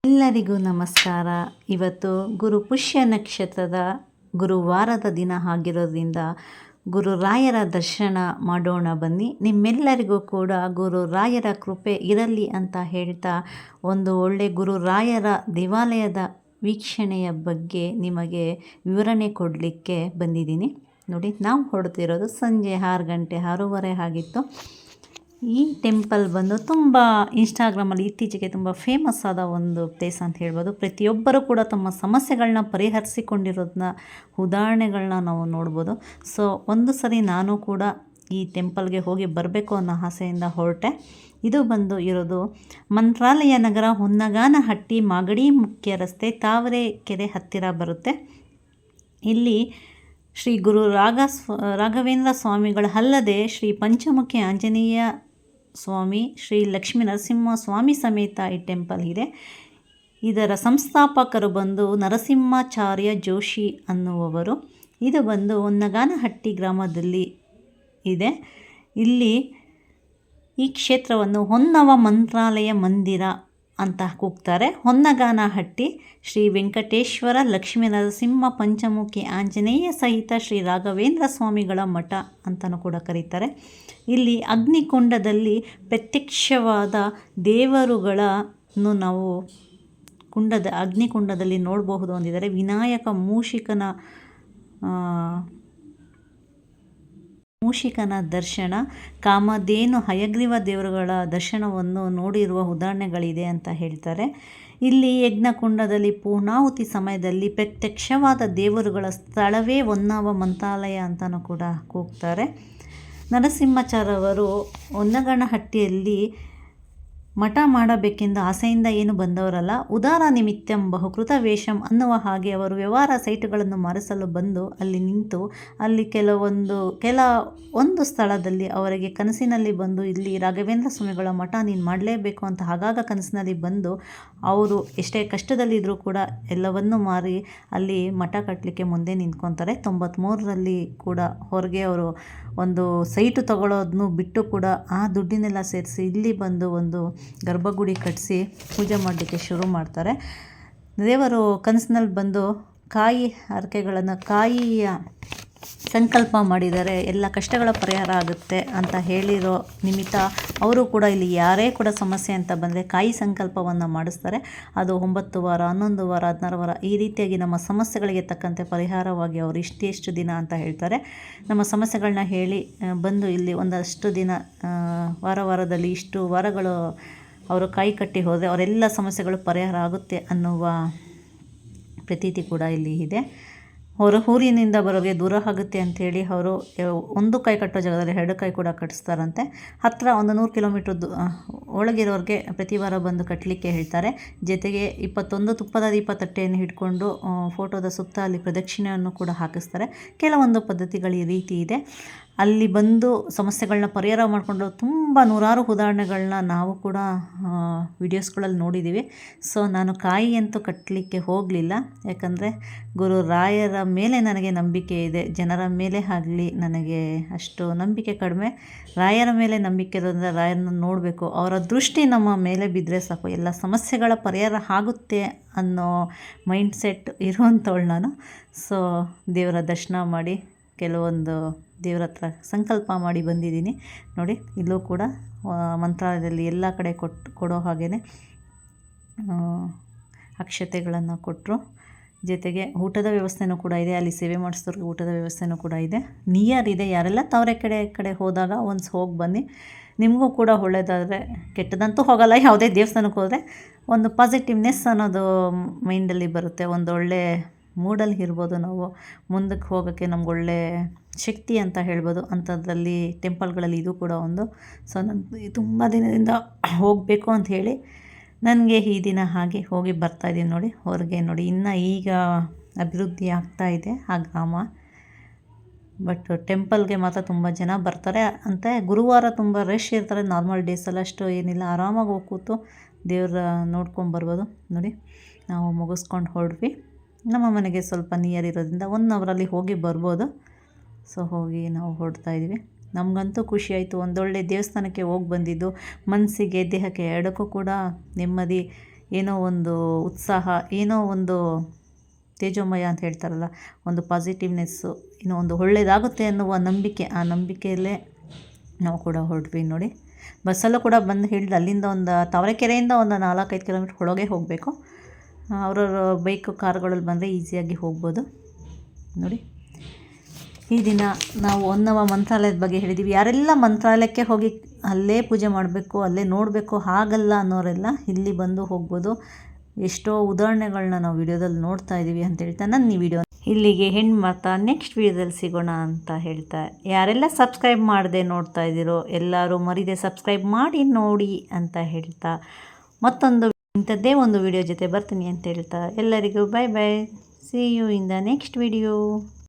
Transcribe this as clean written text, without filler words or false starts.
ಎಲ್ಲರಿಗೂ ನಮಸ್ಕಾರ. ಇವತ್ತು ಗುರು ಪುಷ್ಯ ನಕ್ಷತ್ರದ ಗುರುವಾರದ ದಿನ ಆಗಿರೋದ್ರಿಂದ ಗುರುರಾಯರ ದರ್ಶನ ಮಾಡೋಣ ಬನ್ನಿ. ನಿಮ್ಮೆಲ್ಲರಿಗೂ ಕೂಡ ಗುರುರಾಯರ ಕೃಪೆ ಇರಲಿ ಅಂತ ಹೇಳ್ತಾ ಒಂದು ಒಳ್ಳೆ ಗುರುರಾಯರ ದೇವಾಲಯದ ವೀಕ್ಷಣೆಯ ಬಗ್ಗೆ ನಿಮಗೆ ವಿವರಣೆ ಕೊಡಲಿಕ್ಕೆ ಬಂದಿದ್ದೀನಿ. ನೋಡಿ, ನಾವು ಹೊರಡ್ತಿರೋದು ಸಂಜೆ 6 ಗಂಟೆ 6:30 ಆಗಿತ್ತು. ಈ ಟೆಂಪಲ್ ಬಂದು ತುಂಬ ಇನ್ಸ್ಟಾಗ್ರಾಮಲ್ಲಿ ಇತ್ತೀಚೆಗೆ ತುಂಬ ಫೇಮಸ್ ಆದ ಒಂದು ಪ್ಲೇಸ್ ಅಂತ ಹೇಳ್ಬೋದು. ಪ್ರತಿಯೊಬ್ಬರೂ ಕೂಡ ತಮ್ಮ ಸಮಸ್ಯೆಗಳನ್ನ ಪರಿಹರಿಸಿಕೊಂಡಿರೋದನ್ನ ಉದಾಹರಣೆಗಳನ್ನ ನಾವು ನೋಡ್ಬೋದು. ಸೊ ಒಂದು ಸರಿ ನಾನು ಕೂಡ ಈ ಟೆಂಪಲ್ಗೆ ಹೋಗಿ ಬರಬೇಕು ಅನ್ನೋ ಆಸೆಯಿಂದ ಹೊರಟೆ. ಇದು ಬಂದು ಇರೋದು ಮಂತ್ರಾಲಯ ನಗರ, ಹೊನ್ನಗಾನಹಟ್ಟಿ, ಮಾಗಡಿ ಮುಖ್ಯ ರಸ್ತೆ, ತಾವರೆಕೆರೆ ಹತ್ತಿರ ಬರುತ್ತೆ. ಇಲ್ಲಿ ಶ್ರೀ ಗುರು ರಾಘವೇಂದ್ರ ಸ್ವಾಮಿಗಳ ಅಲ್ಲದೆ ಶ್ರೀ ಪಂಚಮುಖಿ ಆಂಜನೇಯ ಸ್ವಾಮಿ, ಶ್ರೀ ಲಕ್ಷ್ಮೀ ನರಸಿಂಹ ಸ್ವಾಮಿ ಸಮೇತ ಈ ಟೆಂಪಲ್ ಇದೆ. ಇದರ ಸಂಸ್ಥಾಪಕರು ಬಂದು ನರಸಿಂಹಾಚಾರ್ಯ ಜೋಶಿ ಅನ್ನುವವರು. ಇದು ಬಂದು ಹೊನ್ನಗಾನಹಟ್ಟಿ ಗ್ರಾಮದಲ್ಲಿ ಇದೆ. ಇಲ್ಲಿ ಈ ಕ್ಷೇತ್ರವನ್ನು ಹೊನ್ನವ ಮಂತ್ರಾಲಯ ಮಂದಿರ ಅಂತ ಕೂಗ್ತಾರೆ. ಹೊನ್ನಗಾನಹಟ್ಟಿ ಶ್ರೀ ವೆಂಕಟೇಶ್ವರ ಲಕ್ಷ್ಮೀ ನರಸಿಂಹ ಪಂಚಮುಖಿ ಆಂಜನೇಯ ಸಹಿತ ಶ್ರೀ ರಾಘವೇಂದ್ರ ಸ್ವಾಮಿಗಳ ಮಠ ಅಂತಲೂ ಕೂಡ ಕರೀತಾರೆ. ಇಲ್ಲಿ ಅಗ್ನಿಕುಂಡದಲ್ಲಿ ಪ್ರತ್ಯಕ್ಷವಾದ ದೇವರುಗಳನ್ನು ನಾವು ಅಗ್ನಿಕುಂಡದಲ್ಲಿ ನೋಡಬಹುದು ಅಂದಿದ್ದಾರೆ. ವಿನಾಯಕ ಮೂಷಿಕನ ದರ್ಶನ, ಕಾಮಧೇನು, ಹಯಗ್ರೀವ ದೇವರುಗಳ ದರ್ಶನವನ್ನು ನೋಡಿರುವ ಉದಾಹರಣೆಗಳಿದೆ ಅಂತ ಹೇಳ್ತಾರೆ. ಇಲ್ಲಿ ಯಜ್ಞಕುಂಡದಲ್ಲಿ ಪೂರ್ಣಾಹುತಿ ಸಮಯದಲ್ಲಿ ಪ್ರತ್ಯಕ್ಷವಾದ ದೇವರುಗಳ ಸ್ಥಳವೇ ಹೊನ್ನವ ಮಂತ್ರಾಲಯ ಅಂತಲೂ ಕೂಡ ಕೂಗ್ತಾರೆ. ನರಸಿಂಹಾಚಾರ್ಯವರು ಹೊನ್ನಗಾನಹಟ್ಟಿಯಲ್ಲಿ ಮಠ ಮಾಡಬೇಕೆಂದು ಆಸೆಯಿಂದ ಏನು ಬಂದವರಲ್ಲ. ಉದಾರ ನಿಮಿತ್ತಂ ಬಹುಕೃತ ವೇಷಂ ಅನ್ನುವ ಹಾಗೆ ಅವರು ವ್ಯವಹಾರ ಸೈಟುಗಳನ್ನು ಮಾರಿಸಲು ಬಂದು ಅಲ್ಲಿ ನಿಂತು ಅಲ್ಲಿ ಒಂದು ಸ್ಥಳದಲ್ಲಿ ಅವರಿಗೆ ಕನಸಿನಲ್ಲಿ ಬಂದು ಇಲ್ಲಿ ರಾಘವೇಂದ್ರ ಸ್ವಾಮಿಗಳ ಮಠ ನೀನು ಮಾಡಲೇಬೇಕು ಅಂತ ಆಗಾಗ ಕನಸಿನಲ್ಲಿ ಬಂದು ಅವರು ಎಷ್ಟೇ ಕಷ್ಟದಲ್ಲಿದ್ದರೂ ಕೂಡ ಎಲ್ಲವನ್ನೂ ಮಾರಿ ಅಲ್ಲಿ ಮಠ ಕಟ್ಟಲಿಕ್ಕೆ ಮುಂದೆ ನಿಂತ್ಕೊತಾರೆ. 93ರಲ್ಲಿ ಕೂಡ ಹೊರಗೆ ಅವರು ಒಂದು ಸೈಟು ತಗೊಳ್ಳೋದನ್ನು ಬಿಟ್ಟು ಕೂಡ ಆ ದುಡ್ಡಿನೆಲ್ಲ ಸೇರಿಸಿ ಇಲ್ಲಿ ಬಂದು ಒಂದು ಗರ್ಭಗುಡಿ ಕಟ್ಟಿಸಿ ಪೂಜೆ ಮಾಡಲಿಕ್ಕೆ ಶುರು ಮಾಡ್ತಾರೆ. ದೇವರು ಕನಸಿನಲ್ಲಿ ಬಂದು ಕಾಯಿಯ ಸಂಕಲ್ಪ ಮಾಡಿದರೆ ಎಲ್ಲ ಕಷ್ಟಗಳ ಪರಿಹಾರ ಆಗುತ್ತೆ ಅಂತ ಹೇಳಿರೋ ನಿಮಿತ್ತ ಅವರು ಕೂಡ ಇಲ್ಲಿ ಯಾರೇ ಕೂಡ ಸಮಸ್ಯೆ ಅಂತ ಬಂದರೆ ಕಾಯಿ ಸಂಕಲ್ಪವನ್ನು ಮಾಡಿಸ್ತಾರೆ. ಅದು 9 ವಾರ, 11 ವಾರ, 16 ವಾರ ಈ ರೀತಿಯಾಗಿ ನಮ್ಮ ಸಮಸ್ಯೆಗಳಿಗೆ ತಕ್ಕಂತೆ ಪರಿಹಾರವಾಗಿ ಅವರು ಇಷ್ಟೆಷ್ಟು ದಿನ ಅಂತ ಹೇಳ್ತಾರೆ. ನಮ್ಮ ಸಮಸ್ಯೆಗಳನ್ನ ಹೇಳಿ ಬಂದು ಇಲ್ಲಿ ಒಂದಷ್ಟು ದಿನ ವಾರದಲ್ಲಿ ಇಷ್ಟು ವಾರಗಳು ಅವರು ಕಾಯಿ ಕಟ್ಟಿ ಹೋದರೆ ಅವರೆಲ್ಲ ಸಮಸ್ಯೆಗಳು ಪರಿಹಾರ ಆಗುತ್ತೆ ಅನ್ನುವ ಪ್ರತೀತಿ ಕೂಡ ಇಲ್ಲಿ ಇದೆ. ಊರಿನಿಂದ ಬರೋರಿಗೆ ದೂರ ಆಗುತ್ತೆ ಅಂಥೇಳಿ ಅವರು ಒಂದು ಕಾಯಿ ಕಟ್ಟೋ ಜಾಗದಲ್ಲಿ 2 ಕಾಯಿ ಕೂಡ ಕಟ್ಟಿಸ್ತಾರಂತೆ. ಹತ್ತಿರ ಒಂದು 100 ಕಿಲೋಮೀಟ್ರ್ ಒಳಗಿರೋರಿಗೆ ಪ್ರತಿ ವಾರ ಬಂದು ಕಟ್ಟಲಿಕ್ಕೆ ಹೇಳ್ತಾರೆ. ಜೊತೆಗೆ 21 ತುಪ್ಪದ ದೀಪ ತಟ್ಟೆಯನ್ನು ಹಿಡ್ಕೊಂಡು ಫೋಟೋದ ಸುತ್ತ ಅಲ್ಲಿ ಪ್ರದಕ್ಷಿಣೆಯನ್ನು ಕೂಡ ಹಾಕಿಸ್ತಾರೆ. ಕೆಲವೊಂದು ಪದ್ಧತಿಗಳು ಈ ರೀತಿ ಇದೆ. ಅಲ್ಲಿ ಬಂದು ಸಮಸ್ಯೆಗಳನ್ನ ಪರಿಹಾರ ಮಾಡಿಕೊಂಡು ತುಂಬ ನೂರಾರು ಉದಾಹರಣೆಗಳನ್ನ ನಾವು ಕೂಡ ವಿಡಿಯೋಸ್ಗಳಲ್ಲಿ ನೋಡಿದ್ದೀವಿ. ಸೊ ನಾನು ಕಾಯಿ ಅಂತೂ ಕಟ್ಟಲಿಕ್ಕೆ ಹೋಗಲಿಲ್ಲ, ಯಾಕಂದರೆ ಗುರು ರಾಯರ ಮೇಲೆ ನನಗೆ ನಂಬಿಕೆ ಇದೆ. ಜನರ ಮೇಲೆ ಆಗಲಿ ನನಗೆ ಅಷ್ಟು ನಂಬಿಕೆ ಕಡಿಮೆ. ರಾಯರ ಮೇಲೆ ನಂಬಿಕೆ ಇರೋದ್ರಿಂದ ರಾಯರನ್ನ ನೋಡಬೇಕು, ಅವರ ದೃಷ್ಟಿ ನಮ್ಮ ಮೇಲೆ ಬಿದ್ದರೆ ಸಾಕು, ಎಲ್ಲ ಸಮಸ್ಯೆಗಳ ಪರಿಹಾರ ಆಗುತ್ತೆ ಅನ್ನೋ ಮೈಂಡ್ಸೆಟ್ ಇರುವಂಥವಳು ನಾನು. ಸೊ ದೇವರ ದರ್ಶನ ಮಾಡಿ ಕೆಲವೊಂದು ದೇವರ ಹತ್ರ ಸಂಕಲ್ಪ ಮಾಡಿ ಬಂದಿದ್ದೀನಿ. ನೋಡಿ, ಇಲ್ಲೂ ಕೂಡ ಮಂತ್ರಾಲಯದಲ್ಲಿ ಎಲ್ಲ ಕಡೆ ಕೊಡೋ ಹಾಗೇ ಅಕ್ಷತೆಗಳನ್ನು ಕೊಟ್ಟರು. ಜೊತೆಗೆ ಊಟದ ವ್ಯವಸ್ಥೆನೂ ಕೂಡ ಇದೆ. ಅಲ್ಲಿ ಸೇವೆ ಮಾಡಿಸಿದವ್ರಿಗೆ ಊಟದ ವ್ಯವಸ್ಥೆನೂ ಕೂಡ ಇದೆ. ನಿಯರ್ ಇದೆ. ಯಾರೆಲ್ಲ ತಾವರೆಕೆರೆ ಹೋದಾಗ ಒಂದ್ಸ್ ಹೋಗಿ ಬನ್ನಿ, ನಿಮಗೂ ಕೂಡ ಒಳ್ಳೆಯದಾದರೆ. ಕೆಟ್ಟದಂತೂ ಹೋಗಲ್ಲ. ಯಾವುದೇ ದೇವಸ್ಥಾನಕ್ಕೆ ಹೋದರೆ ಒಂದು ಪಾಸಿಟಿವ್ನೆಸ್ ಅನ್ನೋದು ಮೈಂಡಲ್ಲಿ ಬರುತ್ತೆ. ಒಂದೊಳ್ಳೆ ಮೂಡಲ್ಲಿ ಇರ್ಬೋದು. ನಾವು ಮುಂದಕ್ಕೆ ಹೋಗೋಕ್ಕೆ ನಮ್ಗೆ ಶಕ್ತಿ ಅಂತ ಹೇಳ್ಬೋದು. ಅಂಥದ್ರಲ್ಲಿ ಟೆಂಪಲ್ಗಳಲ್ಲಿ ಇದು ಕೂಡ ಒಂದು. ಸೊ ನಾನು ತುಂಬ ದಿನದಿಂದ ಹೋಗಬೇಕು ಅಂತ ಹೇಳಿ ನನಗೆ ಈ ದಿನ ಹಾಗೆ ಹೋಗಿ ಬರ್ತಾಯಿದ್ದೀನಿ. ನೋಡಿ, ಹೊರಗೆ ನೋಡಿ, ಇನ್ನು ಈಗ ಅಭಿವೃದ್ಧಿ ಆಗ್ತಾ ಇದೆ ಆ ಗ್ರಾಮ. ಬಟ್ ಟೆಂಪಲ್ಗೆ ಮಾತ್ರ ತುಂಬ ಜನ ಬರ್ತಾರೆ ಅಂತೆ. ಗುರುವಾರ ತುಂಬ ರಶ್ ಇರ್ತಾರೆ. ನಾರ್ಮಲ್ ಡೇಸಲ್ಲಿ ಅಷ್ಟು ಏನಿಲ್ಲ, ಆರಾಮಾಗಿ ಹೋಗಿ ಕೂತು ದೇವ್ರ ನೋಡ್ಕೊಂಬರ್ಬೋದು. ನೋಡಿ, ನಾವು ಮುಗಿಸ್ಕೊಂಡು ಹೊರಡ್ವಿ. ನಮ್ಮ ಮನೆಗೆ ಸ್ವಲ್ಪ ನಿಯರ್ ಇರೋದ್ರಿಂದ 1 ಅವರಲ್ಲಿ ಹೋಗಿ ಬರ್ಬೋದು. ಸೊ ಹೋಗಿ ನಾವು ಹೊರಡ್ತಾಯಿದ್ವಿ. ನಮಗಂತೂ ಖುಷಿ ಆಯಿತು. ಒಂದೊಳ್ಳೆ ದೇವಸ್ಥಾನಕ್ಕೆ ಹೋಗಿ ಬಂದಿದ್ದು ಮನಸ್ಸಿಗೆ ದೇಹಕ್ಕೆ ಎರಡಕ್ಕೂ ಕೂಡ ನೆಮ್ಮದಿ. ಏನೋ ಒಂದು ಉತ್ಸಾಹ, ಏನೋ ಒಂದು ತೇಜೋಮಯ ಅಂತ ಹೇಳ್ತಾರಲ್ಲ, ಒಂದು ಪಾಸಿಟಿವ್ನೆಸ್ಸು, ಏನೋ ಒಂದು ಒಳ್ಳೆಯದಾಗುತ್ತೆ ಅನ್ನುವ ನಂಬಿಕೆ, ಆ ನಂಬಿಕೆಯಲ್ಲೇ ನಾವು ಕೂಡ ಹೊರಟ್ವಿ ನೋಡಿ. ಬಸ್ಸಲ್ಲೂ ಕೂಡ ಬಂದು ಹಿಡಿದು ಅಲ್ಲಿಂದ ಒಂದು ತಾವರೆಕೆರೆಯಿಂದ ಒಂದು 4-5 ಕಿಲೋಮೀಟ್ರ್ ಒಳಗೆ ಹೋಗಬೇಕು. ಅವ್ರವ್ರ ಬೈಕು ಕಾರುಗಳಲ್ಲಿ ಬಂದರೆ ಈಸಿಯಾಗಿ ಹೋಗ್ಬೋದು ನೋಡಿ. ಈ ದಿನ ನಾವು ಹೊನ್ನವ ಮಂತ್ರಾಲಯದ ಬಗ್ಗೆ ಹೇಳಿದ್ದೀವಿ. ಯಾರೆಲ್ಲ ಮಂತ್ರಾಲಯಕ್ಕೆ ಹೋಗಿ ಅಲ್ಲೇ ಪೂಜೆ ಮಾಡಬೇಕು, ಅಲ್ಲೇ ನೋಡಬೇಕು ಹಾಗಲ್ಲ ಅನ್ನೋರೆಲ್ಲ ಇಲ್ಲಿ ಬಂದು ಹೋಗ್ಬೋದು. ಎಷ್ಟೋ ಉದಾಹರಣೆಗಳನ್ನ ನಾವು ವಿಡಿಯೋದಲ್ಲಿ ನೋಡ್ತಾ ಇದ್ದೀವಿ ಅಂತ ಹೇಳ್ತಾ ನನ್ನ ಈ ವಿಡಿಯೋ ಇಲ್ಲಿಗೆ ಹೆಣ್ಣು ಮಾಡ್ತಾ ನೆಕ್ಸ್ಟ್ ವಿಡಿಯೋದಲ್ಲಿ ಸಿಗೋಣ ಅಂತ ಹೇಳ್ತಾ, ಯಾರೆಲ್ಲ ಸಬ್ಸ್ಕ್ರೈಬ್ ಮಾಡದೆ ನೋಡ್ತಾ ಇದ್ದೀರೋ ಎಲ್ಲರೂ ಮರಿದೆ ಸಬ್ಸ್ಕ್ರೈಬ್ ಮಾಡಿ ನೋಡಿ ಅಂತ ಹೇಳ್ತಾ, ಮತ್ತೊಂದು ಇಂಥದ್ದೇ ಒಂದು ವಿಡಿಯೋ ಜೊತೆ ಬರ್ತೀನಿ ಅಂತ ಹೇಳ್ತಾ ಎಲ್ಲರಿಗೂ bye bye. See you in the next video.